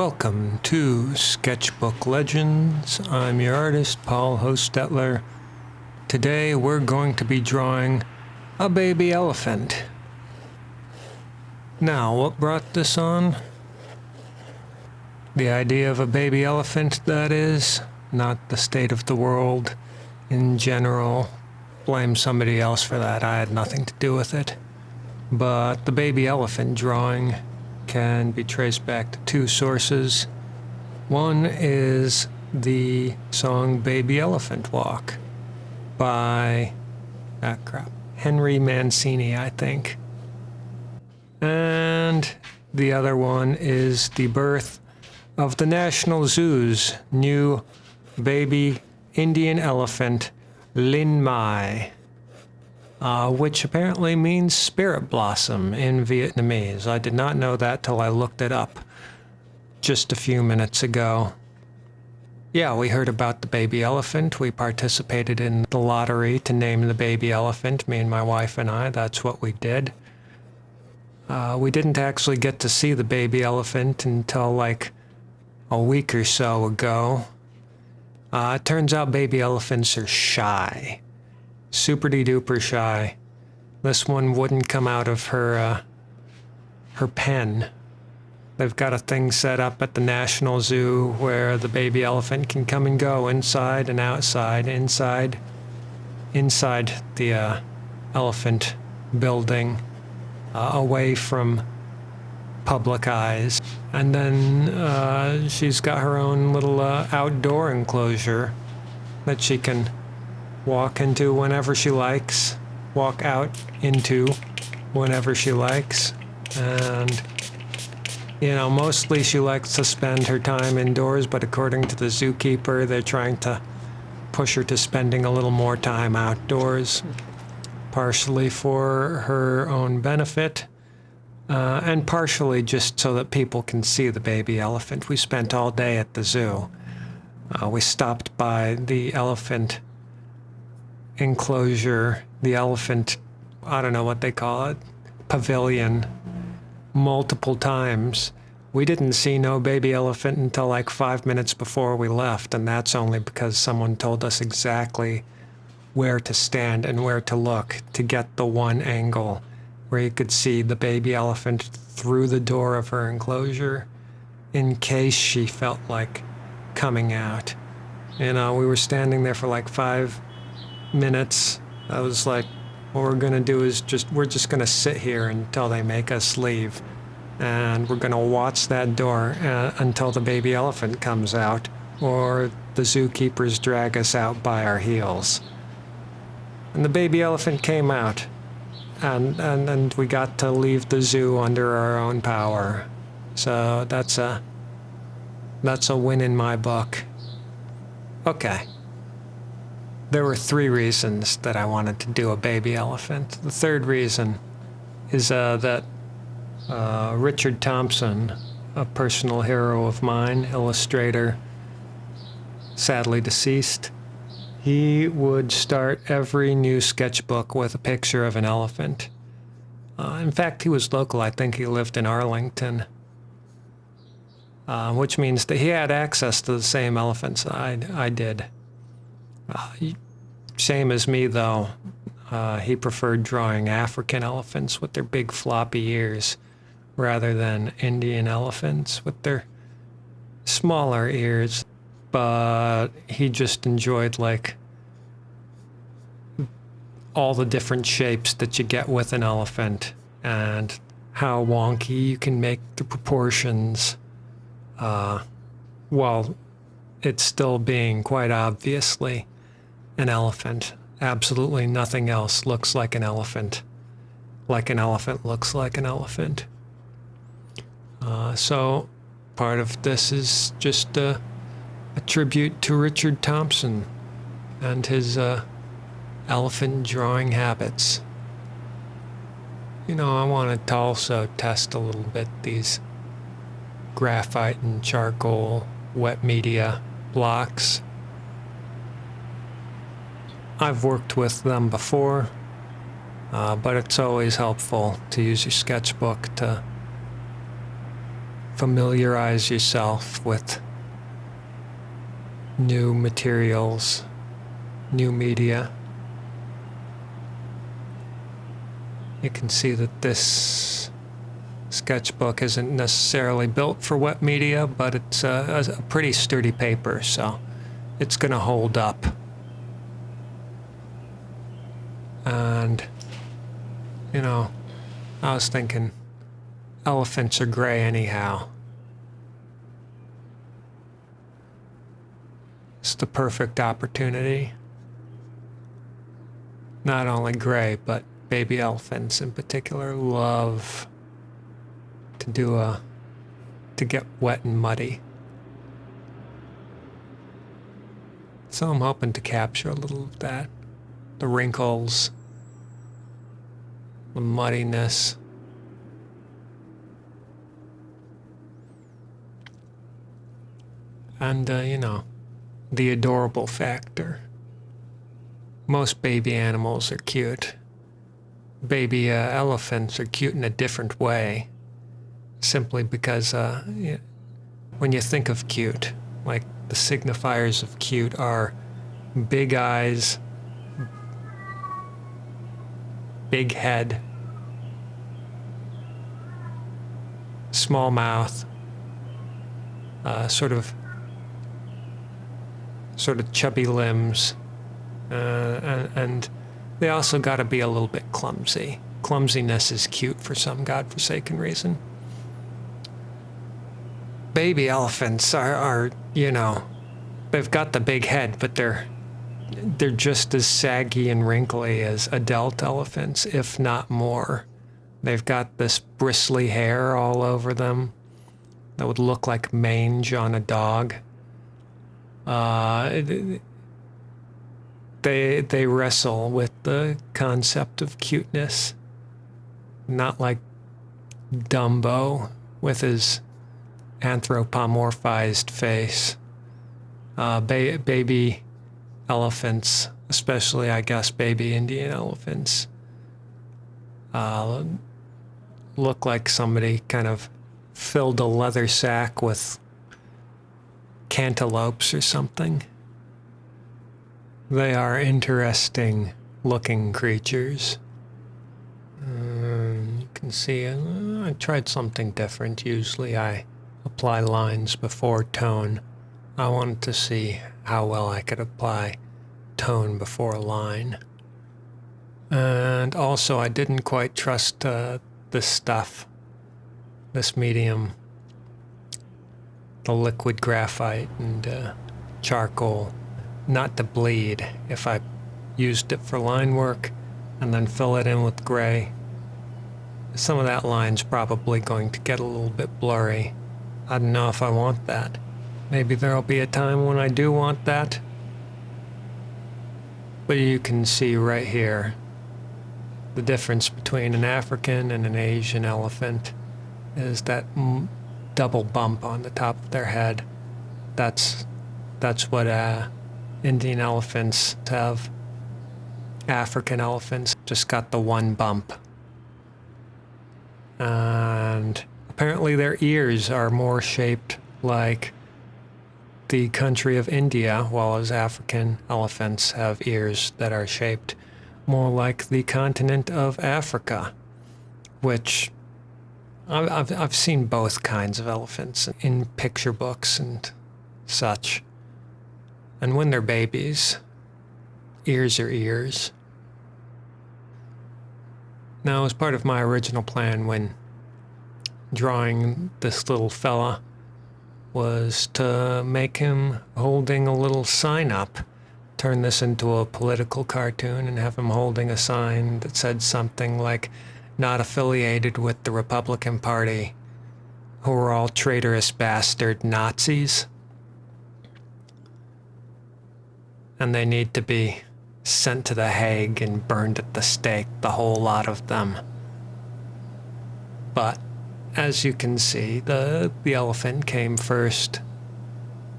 Welcome to Sketchbook Legends. I'm your artist, Paul Hostetler. Today we're going to be drawing a baby elephant. Now, what brought this on? The idea of a baby elephant, that is, not the state of the world in general. Blame somebody else for that. I had nothing to do with it. But the baby elephant drawing can be traced back to two sources. One is the song Baby Elephant Walk by Henry Mancini, I think. And the other one is the birth of the National Zoo's new baby Indian elephant, Linh Mai, which apparently means spirit blossom in Vietnamese. I did not know that till I looked it up just a few minutes ago. Yeah, we heard about the baby elephant. We participated in the lottery to name the baby elephant, me and my wife and I. That's what we did. We didn't actually get to see the baby elephant until like a week or so ago. It turns out baby elephants are shy. Super-de-duper shy. This one wouldn't come out of her pen. They've got a thing set up at the National Zoo where the baby elephant can come and go inside and outside. Inside the elephant building, away from public eyes. And then she's got her own little outdoor enclosure that she can walk into whenever she likes, walk out into whenever she likes. And, you know, mostly she likes to spend her time indoors, but according to the zookeeper, they're trying to push her to spending a little more time outdoors, partially for her own benefit, and partially just so that people can see the baby elephant. We spent all day at the zoo. We stopped by the elephant enclosure, the elephant, I don't know what they call it, pavilion, multiple times. We didn't see no baby elephant until like 5 minutes before we left, and that's only because someone told us exactly where to stand and where to look to get the one angle where you could see the baby elephant through the door of her enclosure in case she felt like coming out. You know, we were standing there for like 5 minutes. I was like, what we're gonna do is we're just gonna sit here until they make us leave, and we're gonna watch that door until the baby elephant comes out, or the zookeepers drag us out by our heels. And the baby elephant came out, and we got to leave the zoo under our own power. So that's a win in my book. Okay. There were 3 reasons that I wanted to do a baby elephant. The third reason is that Richard Thompson, a personal hero of mine, illustrator, sadly deceased, he would start every new sketchbook with a picture of an elephant. In fact, he was local. I think he lived in Arlington, which means that he had access to the same elephants I did. Same as me, though. He preferred drawing African elephants with their big floppy ears rather than Indian elephants with their smaller ears. But he just enjoyed, like, all the different shapes that you get with an elephant and how wonky you can make the proportions while it's still being quite obviously an elephant. Absolutely nothing else looks like an elephant looks like an elephant. So part of this is just a tribute to Richard Thompson and his elephant drawing habits. You know, I wanted to also test a little bit these graphite and charcoal wet media blocks. I've worked with them before, but it's always helpful to use your sketchbook to familiarize yourself with new materials, new media. You can see that this sketchbook isn't necessarily built for wet media, but it's a pretty sturdy paper, so it's going to hold up. And, you know, I was thinking elephants are gray anyhow. It's the perfect opportunity. Not only gray, but baby elephants in particular love to get wet and muddy. So I'm hoping to capture a little of that. The wrinkles, the muddiness. And, you know, the adorable factor. Most baby animals are cute. Baby elephants are cute in a different way. Simply because when you think of cute, like the signifiers of cute are big eyes, big head, small mouth, sort of chubby limbs, and they also got to be a little bit clumsy. Clumsiness is cute for some godforsaken reason. Baby elephants are, you know, they've got the big head, but they're just as saggy and wrinkly as adult elephants, if not more. They've got this bristly hair all over them that would look like mange on a dog. They wrestle with the concept of cuteness, not like Dumbo with his anthropomorphized face. Baby elephants, especially I guess baby Indian elephants, look like somebody kind of filled a leather sack with cantaloupes or something. They are interesting looking creatures. You can see I tried something different. Usually I apply lines before tone. I wanted to see how well I could apply tone before a line. And also I didn't quite trust this stuff, this medium, the liquid graphite and charcoal, not to bleed if I used it for line work and then fill it in with gray. Some of that line's probably going to get a little bit blurry. I don't know if I want that. Maybe there'll be a time when I do want that. But you can see right here the difference between an African and an Asian elephant is that double bump on the top of their head. That's what Indian elephants have. African elephants just got the one bump. And apparently their ears are more shaped like the country of India, while as African elephants have ears that are shaped more like the continent of Africa, which I've seen both kinds of elephants in picture books and such. And when they're babies, ears are ears. Now, as part of my original plan when drawing this little fella was to make him holding a little sign up, turn this into a political cartoon and have him holding a sign that said something like, "Not affiliated with the Republican Party, who are all traitorous bastard Nazis. And they need to be sent to the Hague and burned at the stake, the whole lot of them." But as you can see, the elephant came first,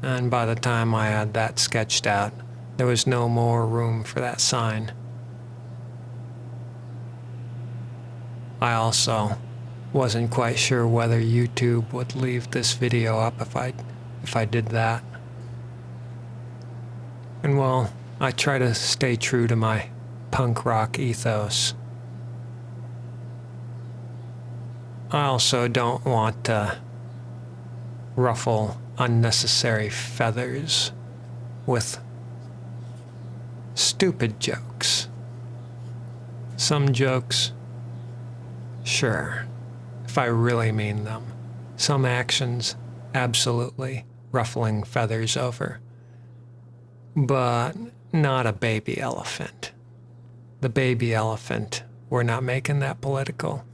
and by the time I had that sketched out, there was no more room for that sign. I also Wasn't quite sure whether YouTube would leave this video up if I did that. And well, I try to stay true to my punk rock ethos. I also don't want to ruffle unnecessary feathers with stupid jokes. Some jokes, sure, if I really mean them. Some actions, absolutely ruffling feathers over. But not a baby elephant. The baby elephant, we're not making that political.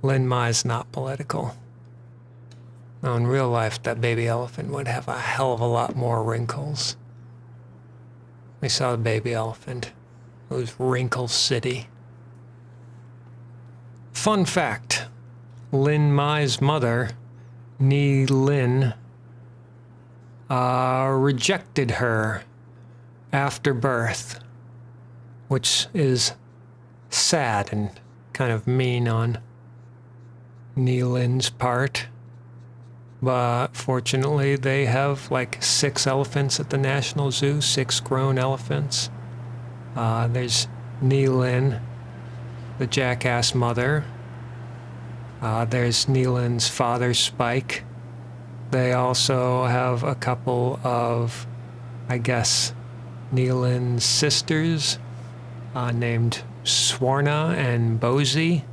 Lin Mai's not political. Now, in real life, that baby elephant would have a hell of a lot more wrinkles. We saw the baby elephant. It was Wrinkle City. Fun fact, Lin Mai's mother, Ni Lin, rejected her after birth, which is sad and kind of mean on Ni Lin's part. But fortunately, they have like 6 elephants at the National Zoo, 6 grown elephants. There's Ni Lin, the jackass mother. There's Ni Lin's father, Spike. They also have a couple of, I guess, Ni Lin's sisters named Swarna and Bozy.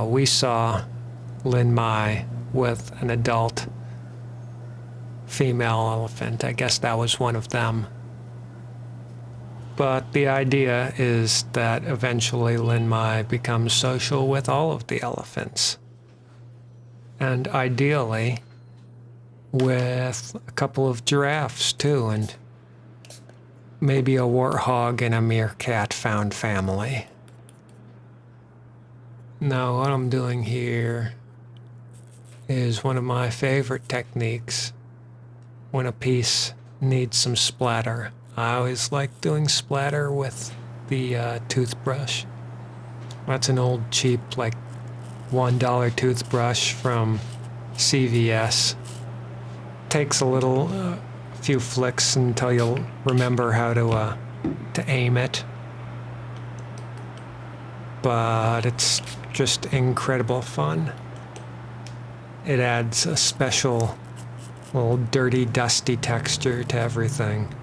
We saw Lin Mai with an adult female elephant. I guess that was one of them. But the idea is that eventually Lin Mai becomes social with all of the elephants. And ideally with a couple of giraffes too, and maybe a warthog and a meerkat found family. Now what I'm doing here is one of my favorite techniques when a piece needs some splatter. I always like doing splatter with the toothbrush. That's an old cheap like $1 toothbrush from CVS. Takes a little few flicks until you'll remember how to aim it. But it's just incredible fun. It adds a special little dirty, dusty texture to everything.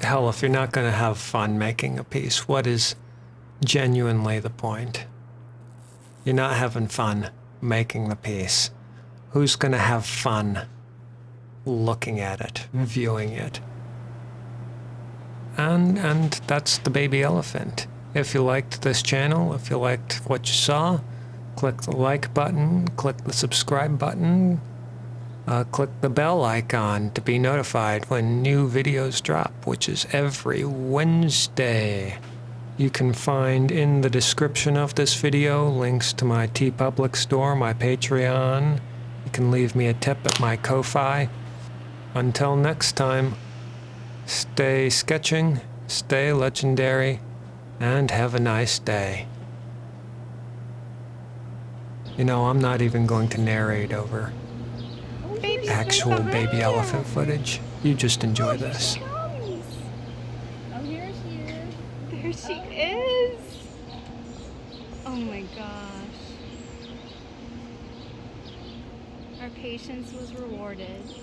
Hell, if you're not going to have fun making a piece, what is genuinely the point? You're not having fun making the piece. Who's going to have fun looking at it, viewing it? And that's the baby elephant. If you liked this channel, if you liked what you saw, click the like button, click the subscribe button, click the bell icon to be notified when new videos drop, which is every Wednesday. You can find in the description of this video links to my TeePublic store, my Patreon. You can leave me a tip at my Ko-Fi. Until next time, stay sketching, stay legendary, and have a nice day. You know, I'm not even going to narrate over actual baby elephant footage. You just enjoy this. Oh, here she is. There she is. Oh my gosh. Our patience was rewarded.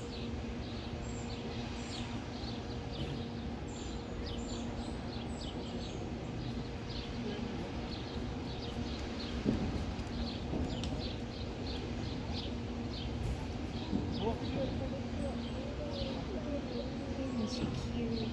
Isn't she cute?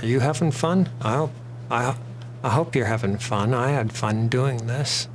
Are you having fun? I hope you're having fun. I had fun doing this.